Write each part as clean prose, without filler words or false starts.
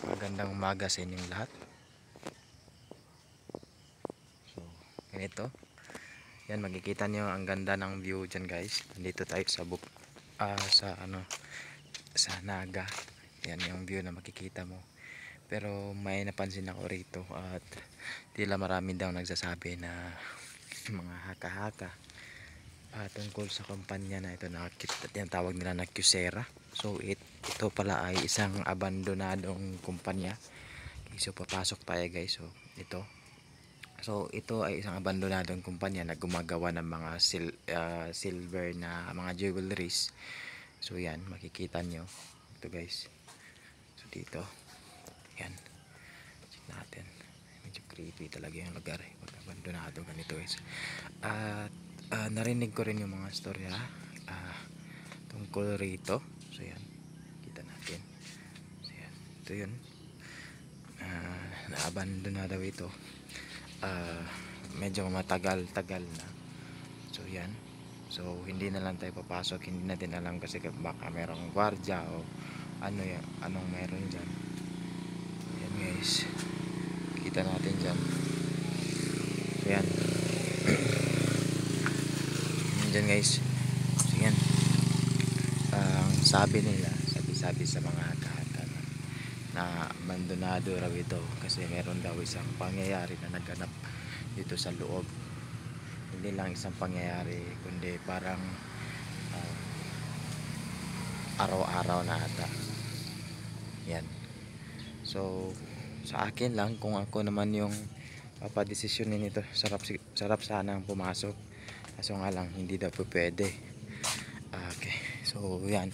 Magandang umaga sa inyong lahat. So, ganito. Yan, makikita nyo ang ganda ng view dyan guys. Nandito tayo sa sa Naga. Yan yung view na makikita mo. Pero may napansin ako rito at tila marami daw nagsasabi na mga haka-haka tungkol sa kumpanya na ito na tinatawag nila na Kyocera. So ito pala ay isang abandonadong kumpanya. Okay, so papasok tayo guys. So ito ay isang abandonadong kumpanya na gumagawa ng mga silver na mga jewelries. So yan, makikita nyo ito guys. So dito, yan, check natin. Medyo creepy talaga yung lugar pag abandonado ganito guys. At narinig ko rin yung mga storya tungkol rito. So yan, kita natin. So yan, ito yun. Naabandonado ito. Medyo matagal-tagal na. So yan. So hindi na lang tayo papasok, hindi natin alam kasi baka merong gwardiya o ano yan, anong meron dyan. Yan guys, kita natin dyan. So yan. Yan guys. So yan, ang sabi nila, sabi sa mga haka-haka na abandonado raw ito kasi meron daw isang pangyayari na naganap dito sa loob. Hindi lang isang pangyayari kundi parang araw-araw na ata. Yan. So sa akin lang, kung ako naman yung papadesisyonin nito, sarap sanang pumasok, kaso nga lang hindi daw po pwede. Okay, so yan,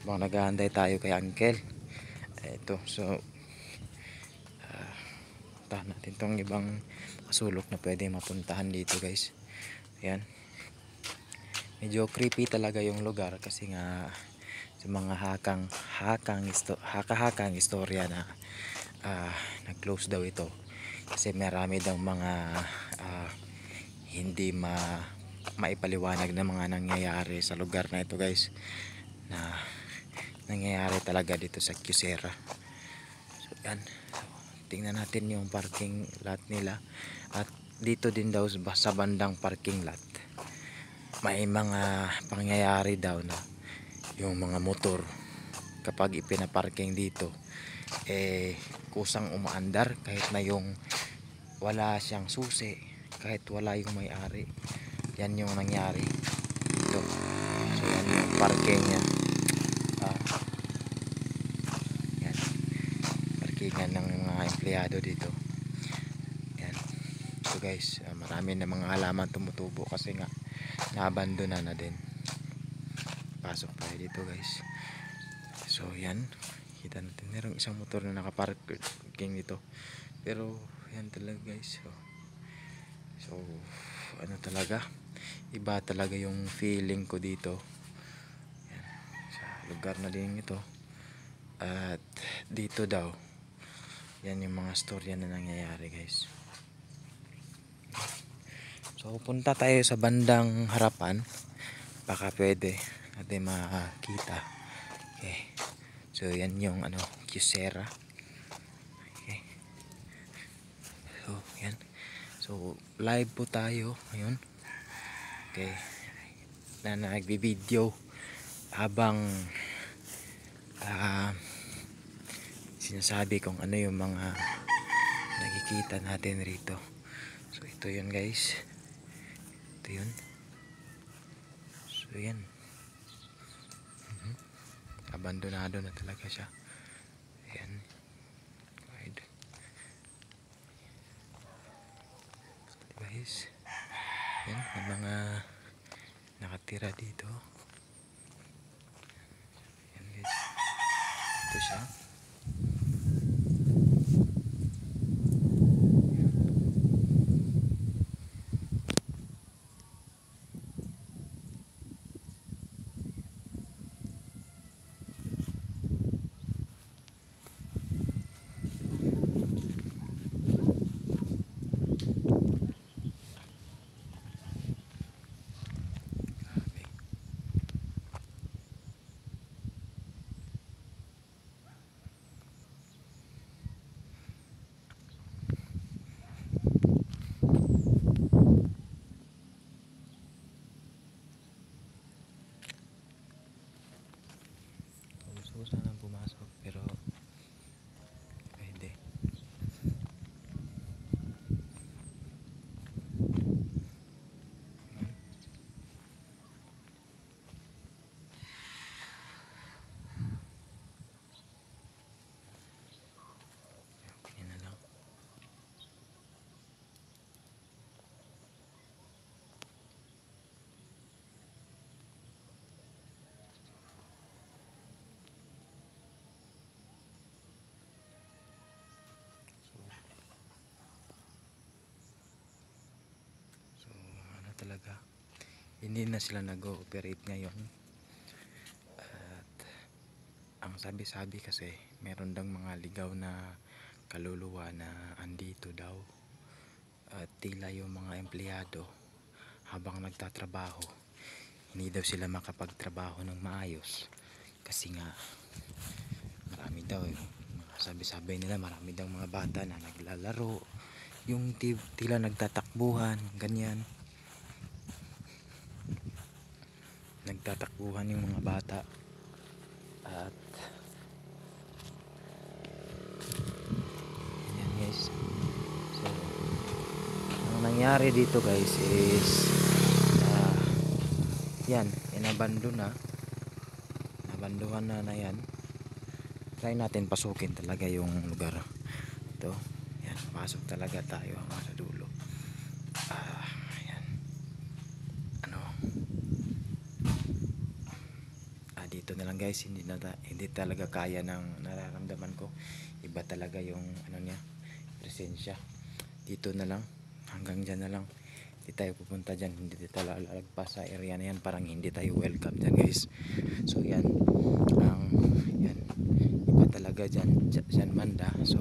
bang naghahantay tayo kay Uncle. Ito, so puntahan natin tong ibang kasulok na pwede mapuntahan dito guys. Yan, medyo creepy talaga yung lugar kasi nga sa mga haka-hakang istorya na nag-close daw ito kasi marami daw mga hindi maipaliwanag na mga nangyayari sa lugar na ito guys, na nangyayari talaga dito sa Kyocera. So yan, so, tingnan natin yung parking lot nila. At dito din daw sa bandang parking lot may mga pangyayari daw na yung mga motor kapag ipinaparking dito kusang umaandar kahit na yung wala siyang susi, kahit wala yung may-ari. Yan yung nangyari dito. So yan yung parking niya. Yan, parkingan ng mga empleyado dito. Yan. So guys, marami na mga halaman tumutubo kasi nga naabandona na din. Pasok tayo dito guys. So yan, kita natin merong isang motor na nakaparking dito. Pero yan talaga guys. So ano talaga, iba talaga yung feeling ko dito. Yan, sa lugar na din ito. At dito daw, yan yung mga storya na nangyayari guys. So punta tayo sa bandang harapan, baka pwede natin makita. Okay, so yan yung Kyocera. Okay, so yan, so live po tayo ngayon. Okay, na nagbi-video habang sinasabi kung ano yung mga nakikita natin rito. So ito yun guys, ito yun. So yan, abandonado na talaga siya. Ayan, guys, yan ang mga nakatira dito. Yan guys, ito siya. talaga. Hindi na sila nag-ooperate ngayon. At ang sabi-sabi kasi meron dang mga ligaw na kaluluwa na andito daw. At tila yung mga empleyado habang nagtatrabaho, hindi daw sila makapagtrabaho ng maayos. Kasi nga marami daw sabi-sabi nila, marami daw mga bata na naglalaro, yung tila nagtatakbuhan, ganyan. Nagtatakbuhan yung mga bata. At yan guys. So ang nangyari dito guys is yan, inabanduhan na yan. Try natin pasukin talaga yung lugar ito. Yan, pasok talaga tayo hanggang sa dulo. Yan, ano, dito na lang guys. Hindi talaga kaya ng nararamdaman ko. Iba talaga yung ano niya, presensya. Dito na lang, hanggang dyan na lang. Hindi tayo pupunta dyan, hindi tayo lalagpas sa area na yan, parang hindi tayo welcome dyan guys. So yan, yan, iba talaga dyan banda. So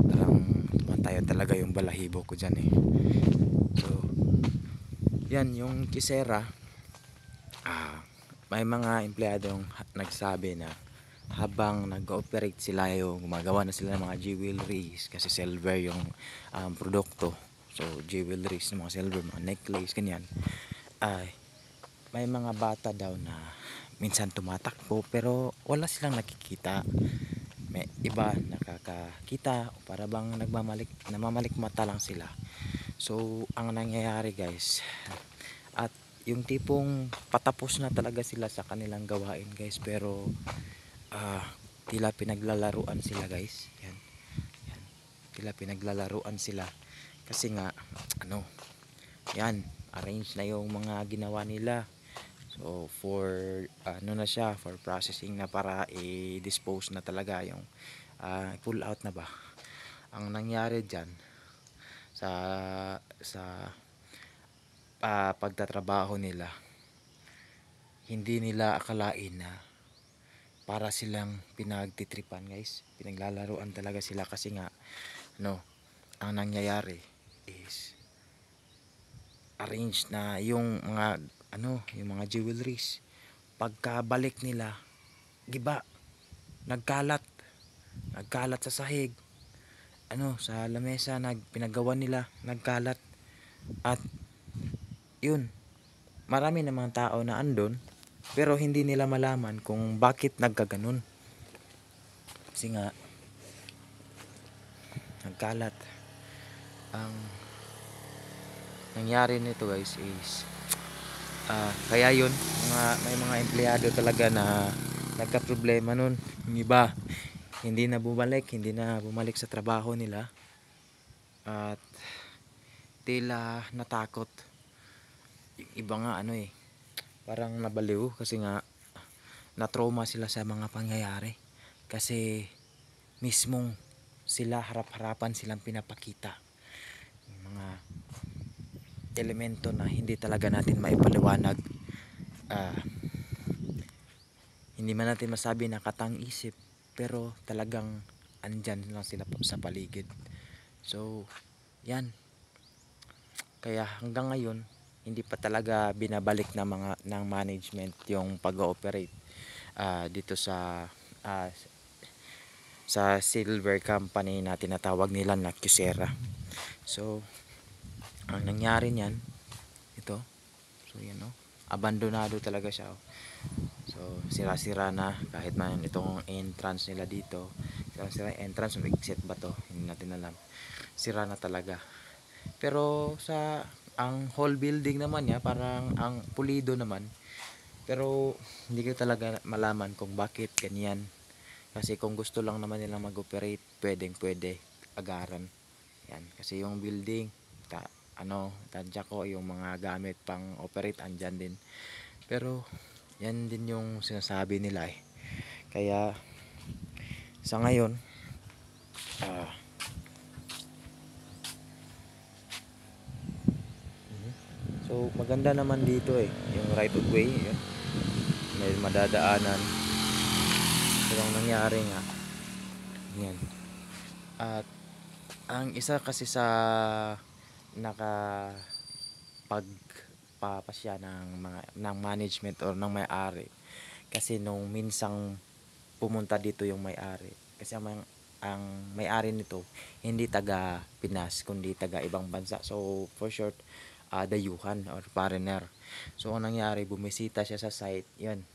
parang tayo talaga yung balahibo ko dyan eh. So yan yung Kisera. May mga empleyadong nagsabi na habang nag-ooperate sila, yung gumagawa na sila ng mga jewelries, kasi silver yung produkto. So jewelries, mga silver, mga necklace, ganyan. May mga bata daw na minsan tumatakbo pero wala silang nakikita. May iba nakakakita o para bang namamalik mata lang sila. So ang nangyayari guys, at yung tipong patapos na talaga sila sa kanilang gawain guys, pero tila pinaglalaruan sila guys. Yan, tila pinaglalaruan sila kasi nga yan, arrange na yung mga ginawa nila. So for na siya, for processing na, para i-dispose na talaga yung pull out na ba. Ang nangyari diyan sa pagtatrabaho nila, hindi nila akalain na para silang pinagtitripan guys, pinaglalaruan talaga sila. Kasi nga ang nangyayari is arrange na yung mga yung mga jewelries. Pagkabalik nila, giba, nagkalat sa sahig, sa lamesa, pinagawa nila, nagkalat. At yun, marami namang tao na andon, pero hindi nila malaman kung bakit nagkaganon. Kasi nga nagkalat. Ang nangyari nito guys is kaya yun, may mga empleyado talaga na nagka-problema nun. Yung iba hindi na bumalik sa trabaho nila, at tila natakot. Yung iba nga parang nabaliw kasi nga na-trauma sila sa mga pangyayari. Kasi mismong sila, harap-harapan silang pinapakita yung mga elemento na hindi talaga natin maipaliwanag. Hindi man natin masabi na katang-isip, pero talagang andyan lang sila sa paligid. So yan, kaya hanggang ngayon hindi pa talaga binabalik ng management yung pag-ooperate dito sa silver company na tinatawag nila na Kisera. So ang nangyari niyan, ito, so yan abandonado talaga siya. So sira-sira na, kahit man itong entrance nila dito, sira-sira entrance, may exit ba to, hindi natin alam. Sira na talaga. Pero ang whole building naman niya parang ang pulido naman, pero hindi ko talaga malaman kung bakit ganyan. Kasi kung gusto lang naman nilang mag-operate, pwede agaran yan. Kasi yung building, tansya ko yung mga gamit pang operate andyan din. Pero yan din yung sinasabi nila eh. Kaya sa ngayon so So maganda naman dito yung right of way, yun. May madadaanan. Pero ang nangyari nga, yan. At ang isa kasi sa nakapagpapasya ng management or ng may-ari, kasi nung minsang pumunta dito yung may-ari, kasi ang may-ari nito hindi taga Pinas kundi taga ibang bansa, so for short, dayuhan or foreigner. So ang nangyari, bumisita siya sa site, yan,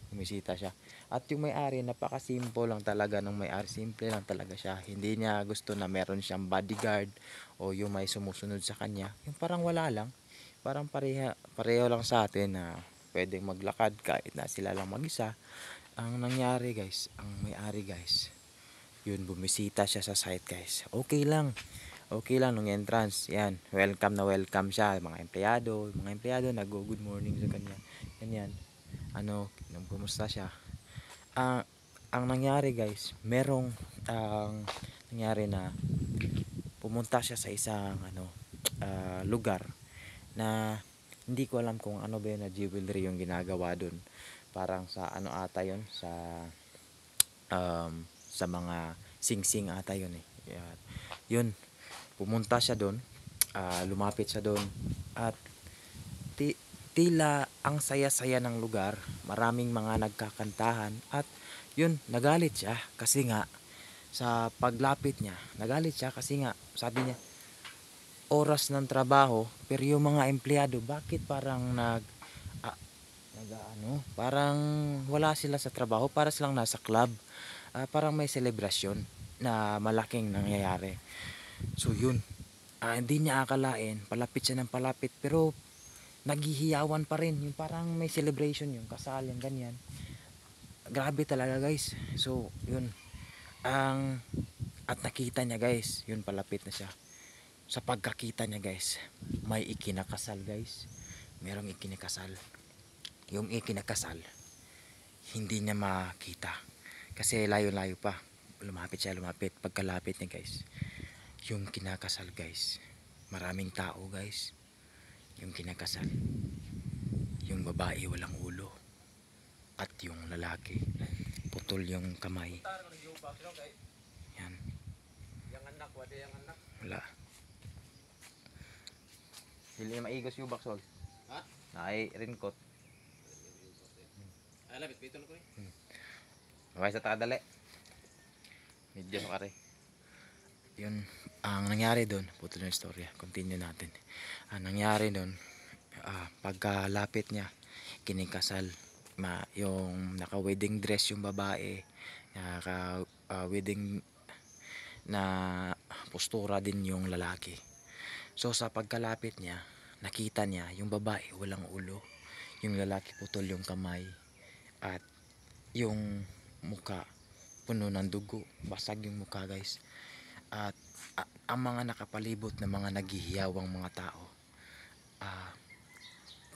bumisita siya. At yung may-ari, napaka-simple lang talaga ng may-ari, simple lang talaga siya. Hindi niya gusto na meron siyang bodyguard o yung may sumusunod sa kanya. Yung parang wala lang, parang pareho lang sa atin na pwedeng maglakad kahit na sila lang mag-isa. Ang nangyari guys, ang may-ari guys, yun, bumisita siya sa site guys. Okay lang nung entrance. Yan, welcome na welcome siya. Mga empleyado nag-good morning sa kanya. Ganyan. Nung kumusta siya. Ang nangyari guys, ang nangyari na pumunta siya sa isang lugar na hindi ko alam kung ano ba yun na jewelry yung ginagawa dun. Parang sa ata yun, sa mga sing-sing ata yun eh. Yun, pumunta siya doon, lumapit siya doon, at tila ang saya-saya ng lugar, maraming mga nagkakantahan, at yun, nagalit siya kasi nga sa paglapit niya, sabi niya, oras ng trabaho, pero yung mga empleyado, bakit parang parang wala sila sa trabaho, para silang nasa club, parang may selebrasyon na malaking nangyayari. So yun, hindi niya akalain, palapit siya ng palapit, pero naghihiyawan pa rin, yung parang may celebration, yung kasal, yung ganyan. Grabe talaga guys. So yun, at nakita niya guys, yun, palapit na siya. Sa pagkakita niya guys, may ikinakasal guys, merong ikinakasal. Yung ikinakasal, hindi niya makita kasi layo-layo pa. Lumapit, pagkalapit niya guys, yung kinakasal guys, maraming tao guys. Yung kinakasal, yung babae walang ulo, at yung lalaki putol yung kamay. Yan, wala. Dili maigos yung baksol. Ha? Ay rinkot. Alabit bito ko. Okay sa takadali. Medyo kare. Yun, ang nangyari doon, putol yung istorya. Continue natin. Ang nangyari doon, pagkalapit niya, kinikasal, yung naka-wedding dress yung babae, naka-wedding na postura din yung lalaki. So sa pagkalapit niya, nakita niya yung babae walang ulo, yung lalaki putol yung kamay, at yung muka puno ng dugo, basag yung muka guys. At ang mga nakapalibot na mga naghihiyawang mga tao,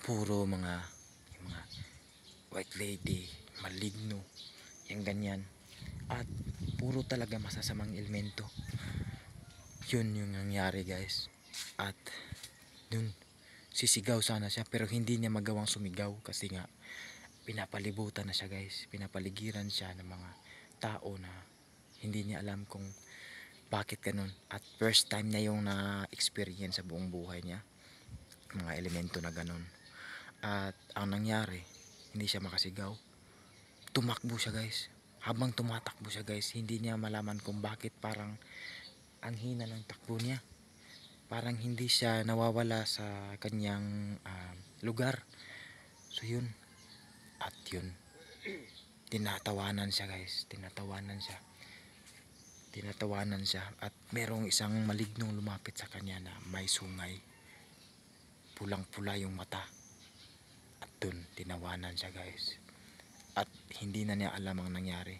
puro yung mga white lady, maligno, yung ganyan, at puro talaga masasamang elemento. Yun yung nangyari guys. At dun, sisigaw sana siya, pero hindi niya magawang sumigaw kasi nga pinapalibutan na siya guys, pinapaligiran siya ng mga tao na hindi niya alam kung bakit ganun. At first time niya yung na-experience sa buong buhay niya, mga elemento na ganun. At ang nangyari, hindi siya makasigaw, tumakbo siya guys. Habang tumatakbo siya guys, hindi niya malaman kung bakit parang ang hina ng takbo niya, parang hindi siya nawawala sa kanyang lugar. So yun, at yun, tinatawanan siya guys, tinatawanan siya, at merong isang malignong lumapit sa kanya na may sungay, pulang pula yung mata, at dun tinawanan siya guys. At hindi na niya alam ang nangyari,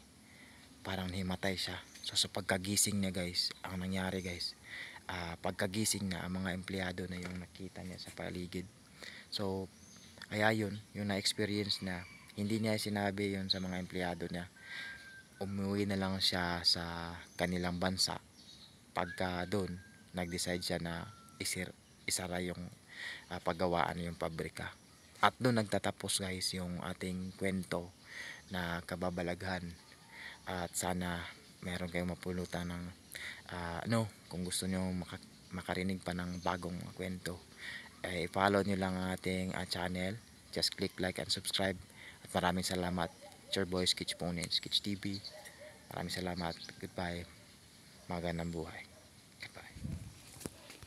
parang himatay siya. So sa pagkagising niya guys, ang nangyari guys, pagkagising na, ang mga empleyado na yung nakita niya sa paligid. So kaya yun, yung na-experience na, hindi niya sinabi yun sa mga empleyado niya. Umuwi na lang siya sa kanilang bansa. Pagka doon, nag-decide siya na isara yung paggawaan yung pabrika. At doon nagtatapos guys yung ating kwento na kababalaghan, at sana meron kayong mapulutan ng kung gusto nyo makarinig pa ng bagong kwento, i-follow nyo lang ang ating channel. Just click like and subscribe. At maraming salamat. It's your boy Sketch Ponens, Sketch TV. Maraming salamat. Goodbye. Magandang buhay.